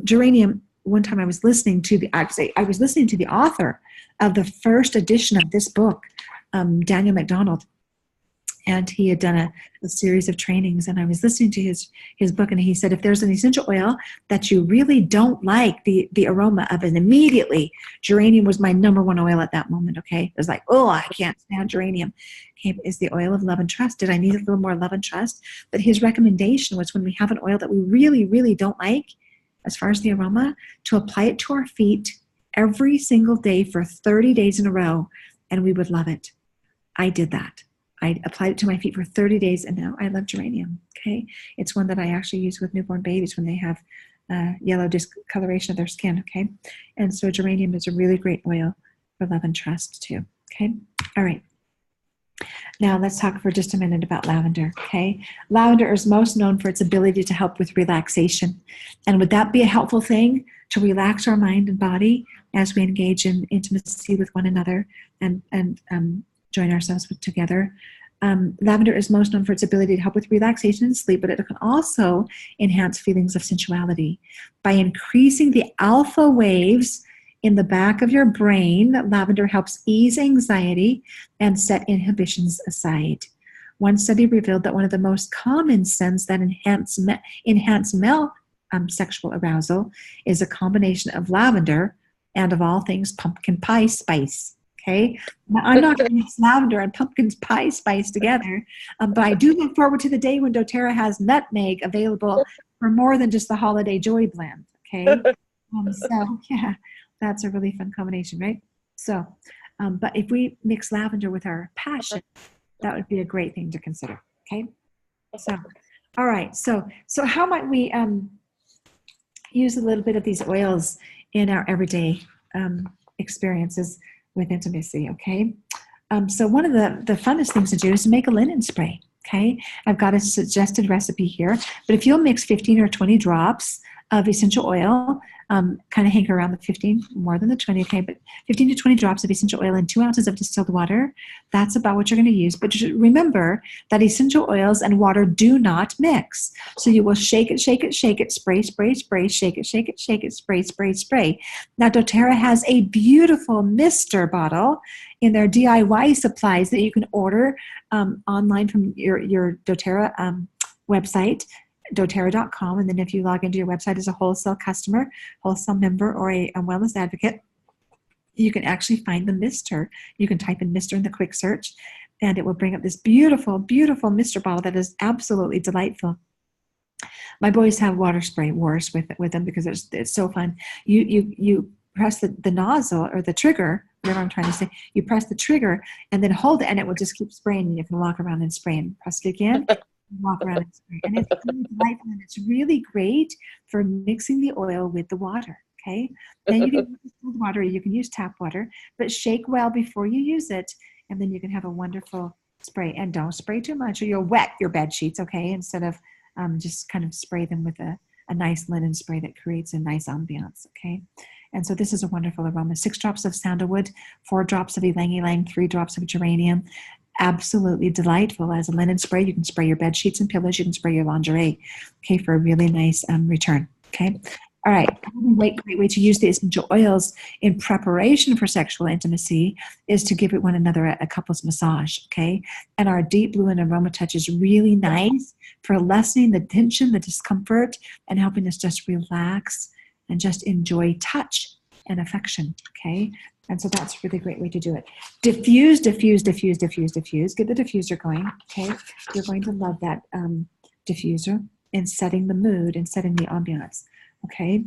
Geranium, one time I was listening to the author of the first edition of this book, Daniel MacDonald, and he had done a series of trainings, and I was listening to his book, and he said, if there's an essential oil that you really don't like the aroma of it, immediately geranium was my number one oil at that moment. Okay, it was like, oh, I can't stand geranium. Okay, is the oil of love and trust. Did I need a little more love and trust? But his recommendation was, when we have an oil that we really, really don't like, as far as the aroma, to apply it to our feet every single day for 30 days in a row, and we would love it. I did that. I applied it to my feet for 30 days, and now I love geranium. Okay, it's one that I actually use with newborn babies when they have yellow discoloration of their skin. Okay, and so geranium is a really great oil for love and trust too. Okay, all right. Now let's talk for just a minute about lavender. Okay, lavender is most known for its ability to help with relaxation, and would that be a helpful thing to relax our mind and body as we engage in intimacy with one another and join ourselves together? Lavender is most known for its ability to help with relaxation and sleep, but it can also enhance feelings of sensuality. By increasing the alpha waves in the back of your brain, lavender helps ease anxiety and set inhibitions aside. One study revealed that one of the most common scents that enhance male sexual arousal is a combination of lavender and, of all things, pumpkin pie spice. Okay, now I'm not going to mix lavender and pumpkin pie spice together, but I do look forward to the day when doTERRA has nutmeg available for more than just the holiday joy blend. Okay, so yeah, that's a really fun combination, right? So, but if we mix lavender with our passion, that would be a great thing to consider. Okay, so all right, so how might we use a little bit of these oils in our everyday experiences with intimacy? Okay, so one of the funnest things to do is to make a linen spray. Okay, I've got a suggested recipe here, but if you'll mix 15 or 20 drops of essential oil, kind of hang around the 15, more than the 20, okay, but 15 to 20 drops of essential oil and 2 ounces of distilled water, that's about what you're going to use. But remember that essential oils and water do not mix. So you will shake it, shake it, shake it, spray, spray, spray, shake it, shake it, shake it, spray, spray, spray. Now, doTERRA has a beautiful mister bottle in their DIY supplies that you can order online from your doTERRA website, doTERRA.com, and then if you log into your website as a wholesale customer, wholesale member, or a wellness advocate, you can actually find the mister. You can type in mister in the quick search, and it will bring up this beautiful, beautiful mister bottle that is absolutely delightful. My boys have water spray wars with them because it's so fun. You press the nozzle or the trigger, whatever I'm trying to say. You press the trigger and then hold it, and it will just keep spraying. And you can walk around and spray and press it again. Walk around and spray. And it's really delightful, and it's really great for mixing the oil with the water. Okay, now you can use water, you can use tap water, but shake well before you use it, and then you can have a wonderful spray. And don't spray too much, or you'll wet your bed sheets. Okay, instead of just kind of spray them with a nice linen spray that creates a nice ambiance. Okay, and so this is a wonderful aroma. 6 drops of sandalwood, 4 drops of ylang ylang, 3 drops of geranium. Absolutely delightful as a linen spray. You can spray your bed sheets and pillows. You can spray your lingerie, okay, for a really nice return. Okay, all right. Great way to use the essential oils in preparation for sexual intimacy is to give one another a couple's massage. Okay, and our deep blue and aroma touch is really nice for lessening the tension, the discomfort, and helping us just relax and just enjoy touch and affection. Okay. And so that's a really great way to do it. Diffuse, diffuse, diffuse, diffuse, diffuse. Get the diffuser going, okay? You're going to love that diffuser in setting the mood and setting the ambiance, okay?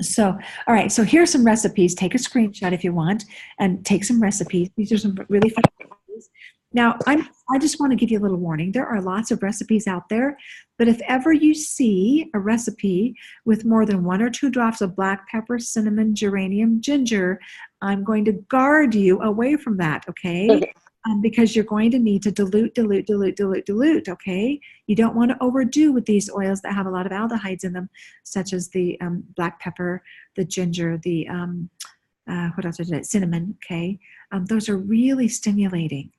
So, all right, so here's some recipes. Take a screenshot if you want and take some recipes. These are some really fun recipes. Now, I just want to give you a little warning. There are lots of recipes out there, but if ever you see a recipe with more than 1 or 2 drops of black pepper, cinnamon, geranium, ginger, I'm going to guard you away from that, okay? Because you're going to need to dilute, okay? You don't want to overdo with these oils that have a lot of aldehydes in them, such as the black pepper, the ginger, the, what else is it? Cinnamon, okay? Those are really stimulating.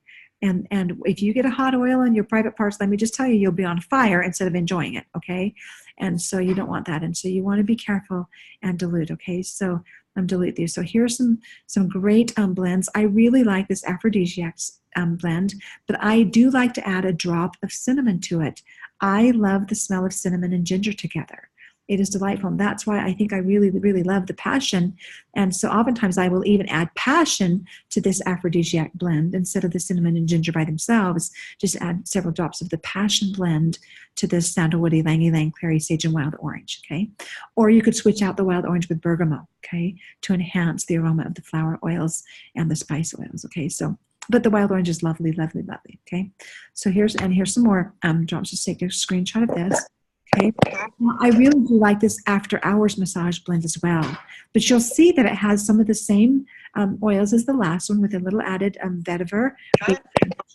And if you get a hot oil in your private parts, let me just tell you, you'll be on fire instead of enjoying it, okay? And so you don't want that. And so you want to be careful and dilute, okay? So dilute these. So here's some great blends. I really like this aphrodisiacs blend, but I do like to add a drop of cinnamon to it. I love the smell of cinnamon and ginger together. It is delightful. And that's why I think I really, really love the passion. And so oftentimes I will even add passion to this aphrodisiac blend instead of the cinnamon and ginger by themselves. Just add several drops of the passion blend to this sandalwoody, ylang-ylang, clary, sage, and wild orange, okay? Or you could switch out the wild orange with bergamot, okay, to enhance the aroma of the flower oils and the spice oils, okay? So, but the wild orange is lovely, lovely, lovely, okay? So here's some more drops. Just take a screenshot of this. Okay. Now, I really do like this after hours massage blend as well, but you'll see that it has some of the same oils as the last one with a little added vetiver,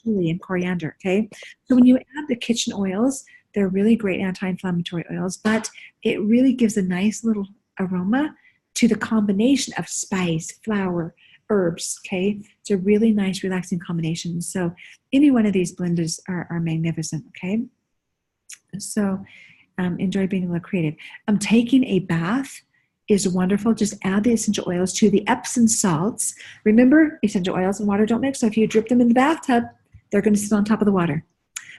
chili, and coriander. Okay. So when you add the kitchen oils, they're really great anti-inflammatory oils, but it really gives a nice little aroma to the combination of spice, flower, herbs. Okay. It's a really nice, relaxing combination. So any one of these blenders are magnificent. Okay. So enjoy being a little creative. Taking a bath is wonderful. Just add the essential oils to the Epsom salts. Remember, essential oils and water don't mix, so if you drip them in the bathtub, they're going to sit on top of the water.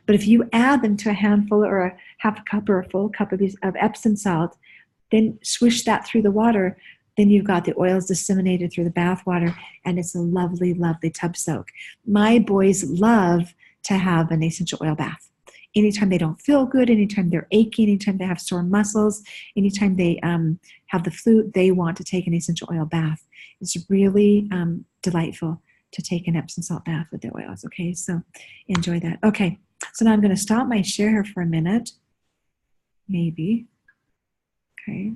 But if you add them to a handful or a half a cup or a full cup of Epsom salt, then swish that through the water, then you've got the oils disseminated through the bath water, and it's a lovely, lovely tub soak. My boys love to have an essential oil bath. Anytime they don't feel good, anytime they're aching, anytime they have sore muscles, anytime they have the flu, they want to take an essential oil bath. It's really delightful to take an Epsom salt bath with the oils, okay? So enjoy that. Okay, so now I'm going to stop my share here for a minute. Maybe. Okay.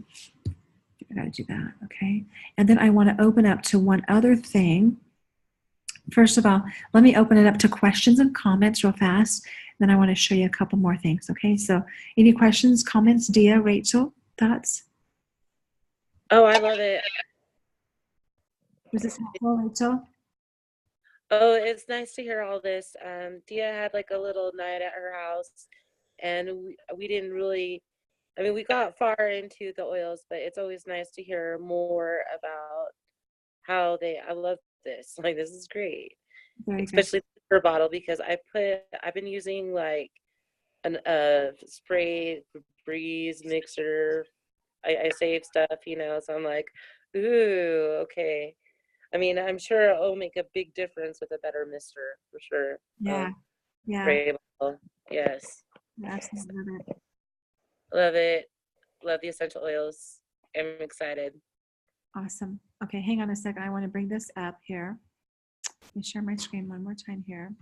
I got to do that, okay? And then I want to open up to one other thing. First of all, let me open it up to questions and comments real fast. Then I want to show you a couple more things, okay? So any questions, comments, Dia, Rachel, thoughts? Oh, I love it. Was this helpful, Rachel? Oh, it's nice to hear all this. Dia had like a little night at her house, and we didn't really, I mean, we got far into the oils, but it's always nice to hear more about how I love this. Like, this is great. Very Especially the bottle, because I've been using like a spray breeze mixer. I save stuff, so I'm like, ooh, okay. I mean, I'm sure it'll make a big difference with a better mister for sure. Yeah, yeah. Spray bottle. Yes. Absolutely love it. Love it. Love the essential oils. I'm excited. Awesome. Okay, hang on a second. I want to bring this up here. Let me share my screen one more time here.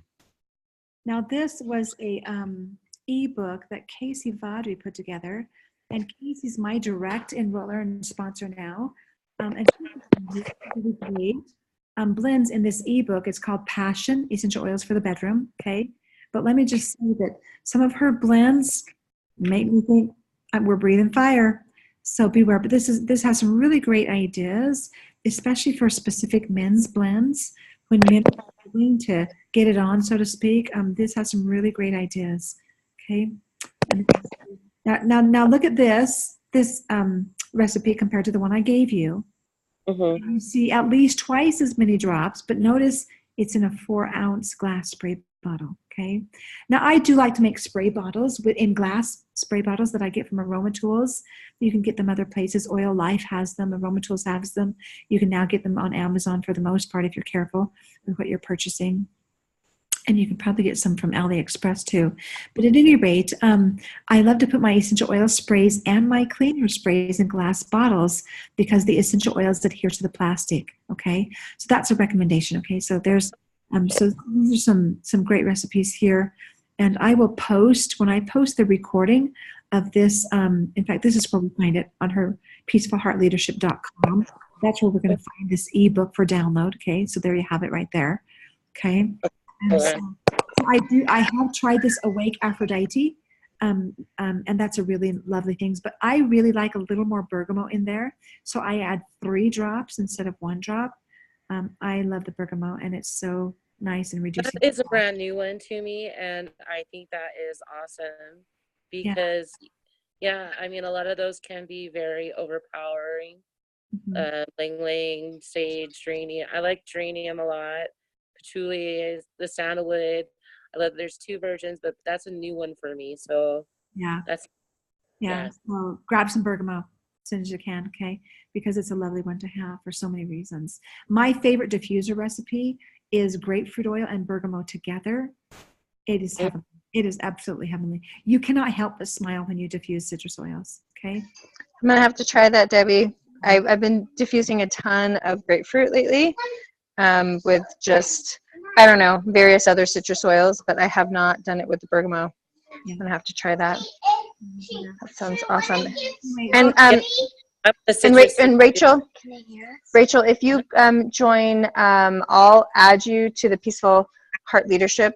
Now, this was a ebook that Casey Vaudry put together, and Casey's my direct enroller and sponsor now. And she really great blends in this ebook. It's called Passion, Essential Oils for the Bedroom, okay? But let me just say that some of her blends make me think we're breathing fire. So beware. But this has some really great ideas, especially for specific men's blends. When men are willing to get it on, so to speak, this has some really great ideas. Okay. Now look at this recipe compared to the one I gave you. Mm-hmm. You see at least twice as many drops, but notice it's in a 4-ounce glass spray bottle. Okay. Now I do like to make spray bottles in glass spray bottles that I get from Aroma Tools. You can get them other places. Oil Life has them. Aroma Tools has them. You can now get them on Amazon for the most part if you're careful with what you're purchasing. And you can probably get some from AliExpress too. But at any rate, I love to put my essential oil sprays and my cleaner sprays in glass bottles because the essential oils adhere to the plastic. Okay, so that's a recommendation. Okay, so there's so these are some great recipes here, and I will post when I post the recording of this. In fact, this is where we find it on her peacefulheartleadership.com. That's where we're going to find this ebook for download. Okay, so there you have it right there. Okay. And so I have tried this Awake Aphrodite, and that's a really lovely thing. But I really like a little more bergamot in there, so I add 3 drops instead of 1 drop. I love the bergamot, and it's so nice and reducing. It's a brand new one to me, and I think that is awesome because, yeah, I mean, a lot of those can be very overpowering. Lang Lang, sage, geranium. I like geranium a lot. Patchouli is the sandalwood. I love. There's two versions, but that's a new one for me. So Yeah. that's Yeah. yeah. Well, grab some bergamot as soon as you can, okay? Because it's a lovely one to have for so many reasons. My favorite diffuser recipe is grapefruit oil and bergamot together. It is heavenly. It is absolutely heavenly. You cannot help but smile when you diffuse citrus oils, okay? I'm gonna have to try that, Debbie. I've been diffusing a ton of grapefruit lately, with just, I don't know, various other citrus oils, but I have not done it with the bergamot. Yeah. I'm gonna have to try that. Yeah. That sounds awesome. Anyway, And I'm a and, citrus. and Rachel, if you join, I'll add you to the Peaceful Heart Leadership.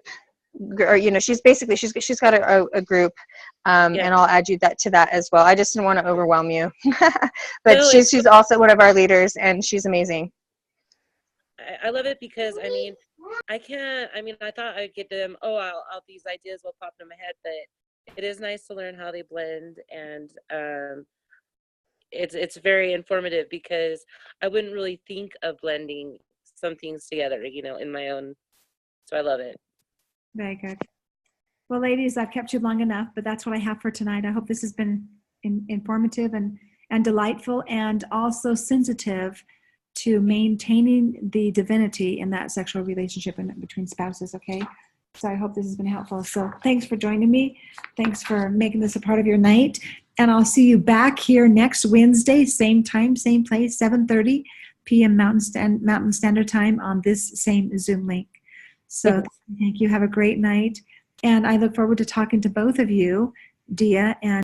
Or, you know, she's got a group, Yeah. and I'll add you to that as well. I just didn't want to overwhelm you, but No, she's also one of our leaders, and she's amazing. I love it because I mean, I can't. I mean, I thought I'd get them. Oh, these ideas will pop in my head, but it is nice to learn how they blend, and it's very informative because I wouldn't really think of blending some things together, you know, in my own. So I love it. Very good. Well, ladies, I've kept you long enough, but that's what I have for tonight. I hope this has been informative and delightful, and also sensitive to maintaining the divinity in that sexual relationship between spouses, okay? So I hope this has been helpful. So thanks for joining me. Thanks for making this a part of your night. And I'll see you back here next Wednesday, same time, same place, 7:30 p.m. Mountain Standard Time on this same Zoom link. So thank you. Have a great night. And I look forward to talking to both of you, Dia and